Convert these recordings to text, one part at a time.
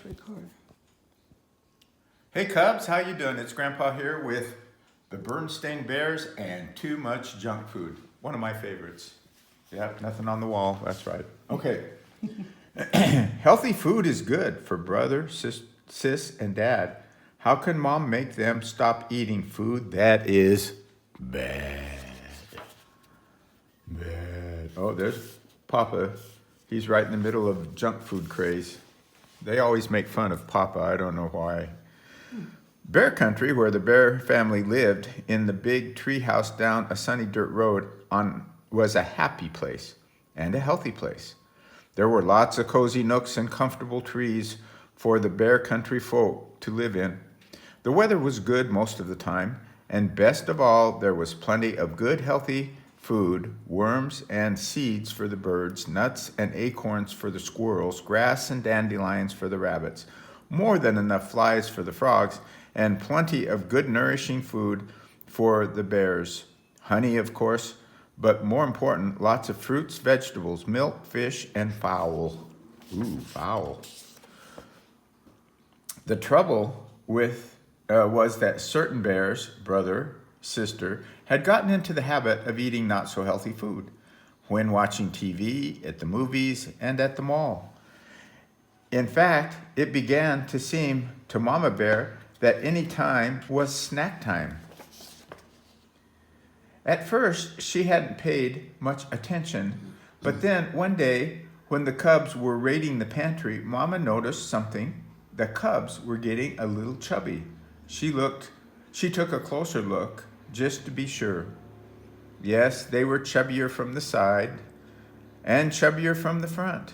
press record. Hey Cubs, how you doing? It's Grandpa here with the Berenstain Bears and Too Much Junk Food. One of my favorites. Yep, nothing on the wall. That's right. Okay. Healthy food is good for brother, sis, and dad. How can mom make them stop eating food that is bad? Bad. Oh, there's Papa. He's right in the middle of junk food craze. They always make fun of Papa. I don't know why. Bear country, where the Bear family lived in the big tree house down a sunny dirt road was a happy place and a healthy place. There were lots of cozy nooks and comfortable trees for the Bear country folk to live in. The weather was good most of the time, and best of all, there was plenty of good, healthy food, worms and seeds for the birds, nuts and acorns for the squirrels, grass and dandelions for the rabbits, more than enough flies for the frogs, and plenty of good nourishing food for the bears. Honey, of course, but more important, lots of fruits, vegetables, milk, fish, and fowl. Ooh, fowl. The trouble was that certain bears, brother, sister, had gotten into the habit of eating not so healthy food when watching TV, at the movies, and at the mall. In fact, it began to seem to Mama Bear that any time was snack time. At first, she hadn't paid much attention, but then one day, when the cubs were raiding the pantry, Mama noticed something. The cubs were getting a little chubby. She took a closer look just to be sure. Yes, they were chubbier from the side, and chubbier from the front,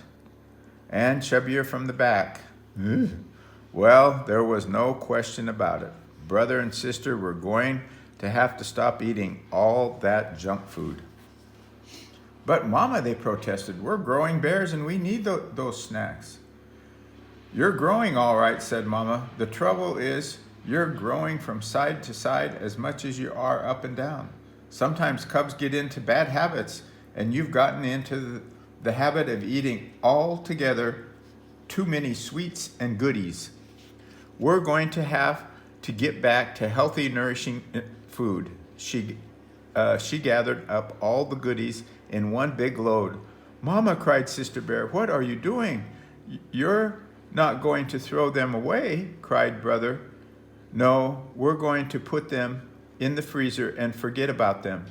and chubbier from the back. Ugh. Well, there was no question about it. Brother and sister were going to have to stop eating all that junk food. But Mama, they protested, we're growing bears and we need those snacks. You're growing all right, said Mama. The trouble is you're growing from side to side as much as you are up and down. Sometimes cubs get into bad habits, and you've gotten into the habit of eating altogether too many sweets and goodies. We're going to have to get back to healthy, nourishing food. She gathered up all the goodies in one big load. Mama, cried Sister Bear, what are you doing? You're not going to throw them away, cried Brother. No, we're going to put them in the freezer and forget about them,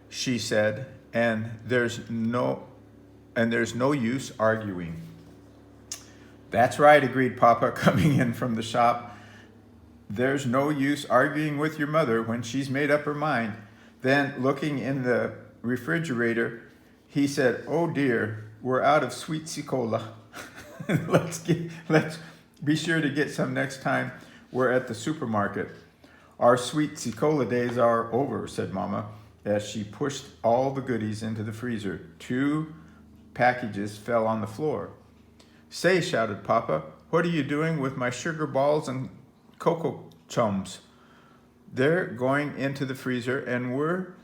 she said, and there's no use arguing. That's right, agreed Papa, coming in from the shop. There's no use arguing with your mother when she's made up her mind. Then, looking in the refrigerator, he said, oh dear, we're out of sweet Cicola. Let's be sure to get some next time we're at the supermarket. Our sweet Cicola days are over, said Mama, as she pushed all the goodies into the freezer. 2 packages fell on the floor. Say, shouted Papa, what are you doing with my sugar balls and cocoa chums? They're going into the freezer and we're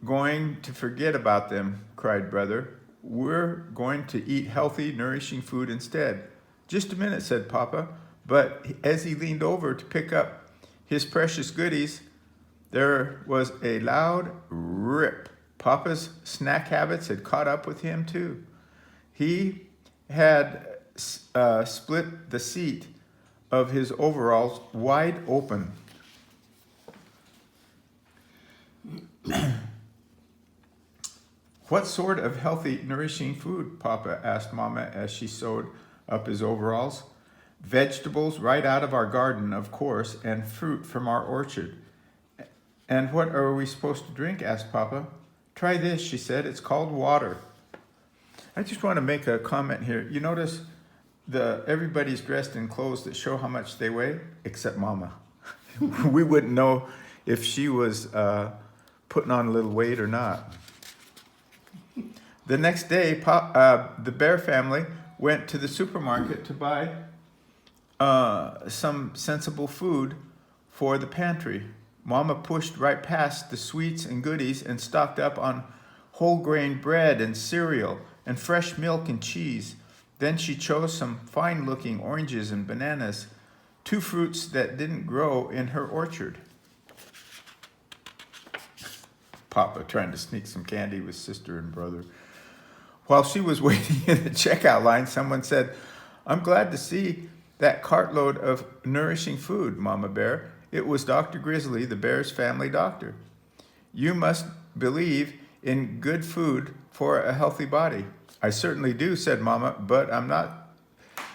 going to forget about them, cried Brother. We're going to eat healthy, nourishing food instead. Just a minute, said Papa, but as he leaned over to pick up his precious goodies, there was a loud rip. Papa's snack habits had caught up with him too. He had split the seat of his overalls wide open. What sort of healthy, nourishing food, Papa asked Mama as she sewed up his overalls. Vegetables right out of our garden, of course, and fruit from our orchard. And what are we supposed to drink, asked Papa. Try this, she said. It's called water. I just want to make a comment here. You notice everybody's dressed in clothes that show how much they weigh, except Mama. We wouldn't know if she was putting on a little weight or not. The next day, the Bear family went to the supermarket to buy some sensible food for the pantry. Mama pushed right past the sweets and goodies and stocked up on whole grain bread and cereal and fresh milk and cheese. Then she chose some fine-looking oranges and bananas, two fruits that didn't grow in her orchard. Papa trying to sneak some candy with sister and brother. While she was waiting in the checkout line, someone said, "I'm glad to see that cartload of nourishing food, Mama Bear. It was Dr. Grizzly, the bear's family doctor. You must believe in good food for a healthy body." "I certainly do," said Mama, "but I'm not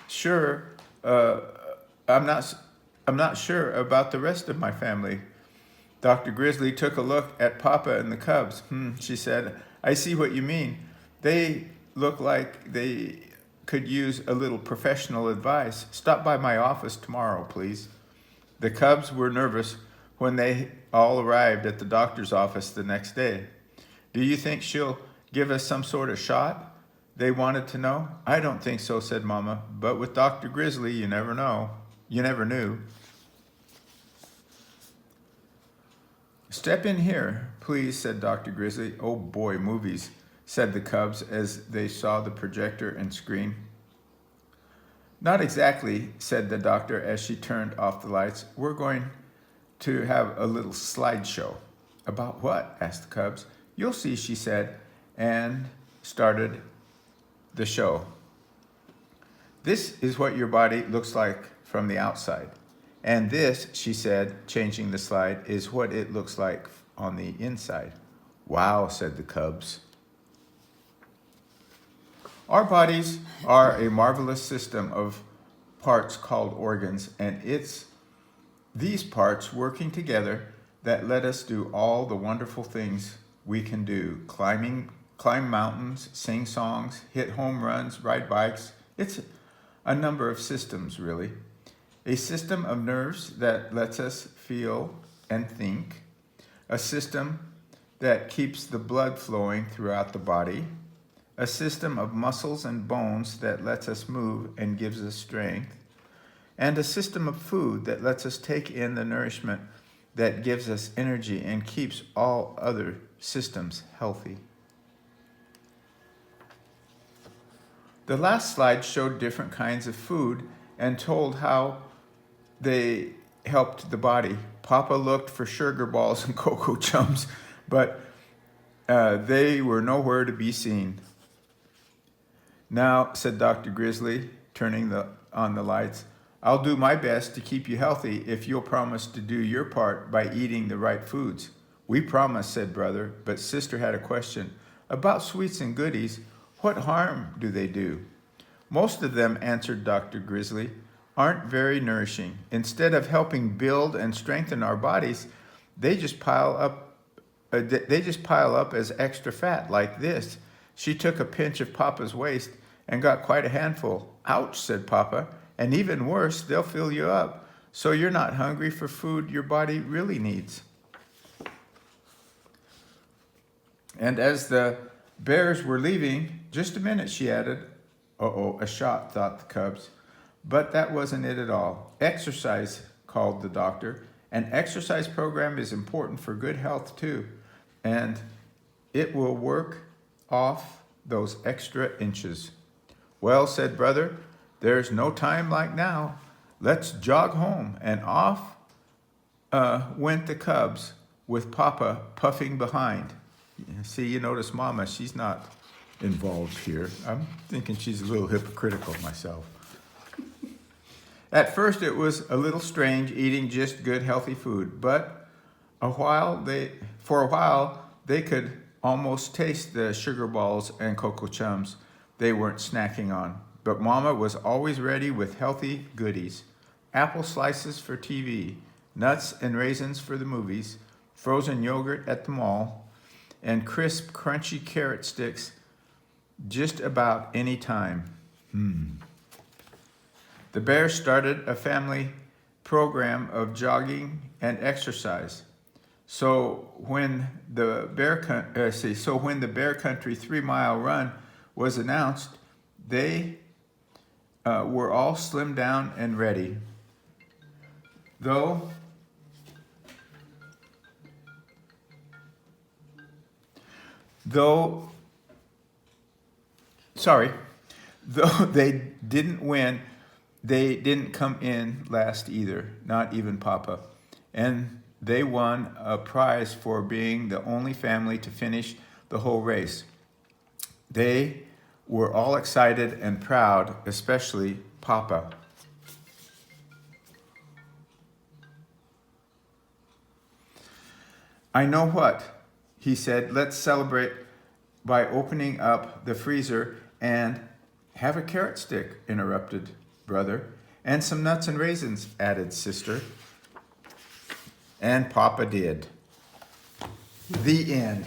sure. I'm not sure about the rest of my family." Dr. Grizzly took a look at Papa and the cubs. She said, "I see what you mean. They look like they could use a little professional advice. Stop by my office tomorrow, please." The cubs were nervous when they all arrived at the doctor's office the next day. "Do you think she'll give us some sort of shot?" they wanted to know. "I don't think so," said Mama, "but with Dr. Grizzly, you never know. You never knew." "Step in here, please," said Dr. Grizzly. "Oh boy, movies," said the cubs as they saw the projector and screen. "Not exactly," said the doctor as she turned off the lights. "We're going to have a little slideshow." "About what?" asked the cubs. "You'll see," she said, and started the show. "This is what your body looks like from the outside. And this," she said, changing the slide, "is what it looks like on the inside." "Wow," said the cubs. Our bodies are a marvelous system of parts called organs, and it's these parts working together that let us do all the wonderful things we can do. Climb mountains, sing songs, hit home runs, ride bikes. It's a number of systems, really. A system of nerves that lets us feel and think. A system that keeps the blood flowing throughout the body. A system of muscles and bones that lets us move and gives us strength. And a system of food that lets us take in the nourishment that gives us energy and keeps all other systems healthy. The last slide showed different kinds of food and told how they helped the body. Papa looked for sugar balls and cocoa chums, but they were nowhere to be seen. "Now," said Dr. Grizzly, turning on the lights, "I'll do my best to keep you healthy if you'll promise to do your part by eating the right foods." "We promise," said Brother, but Sister had a question. "About sweets and goodies, what harm do they do?" "Most of them," answered Dr. Grizzly, "aren't very nourishing. Instead of helping build and strengthen our bodies, they just pile up as extra fat like this." She took a pinch of Papa's waist and got quite a handful. "Ouch," said Papa. "And even worse, they'll fill you up, so you're not hungry for food your body really needs." And as the bears were leaving, "Just a minute," she added. "Uh-oh, a shot," thought the cubs. But that wasn't it at all. "Exercise," called the doctor. "An exercise program is important for good health too, and it will work off those extra inches." "Well," said Brother, "there's no time like now. Let's jog home." And off went the cubs with Papa puffing behind. See, you notice Mama, she's not involved here. I'm thinking she's a little hypocritical myself. At first, it was a little strange eating just good, healthy food, but for a while, they could almost taste the sugar balls and cocoa chums they weren't snacking on. But Mama was always ready with healthy goodies. Apple slices for TV, nuts and raisins for the movies, frozen yogurt at the mall, and crisp, crunchy carrot sticks just about any time. The Bears started a family program of jogging and exercise. So when the Bear Country 3-mile run was announced, they were all slimmed down and ready. Though Though they didn't win, they didn't come in last either, not even Papa. And they won a prize for being the only family to finish the whole race. They were all excited and proud, especially Papa. I know what, he said. Let's celebrate by opening up the freezer and have a carrot stick, interrupted brother. And some nuts and raisins, added sister. And Papa did. The end.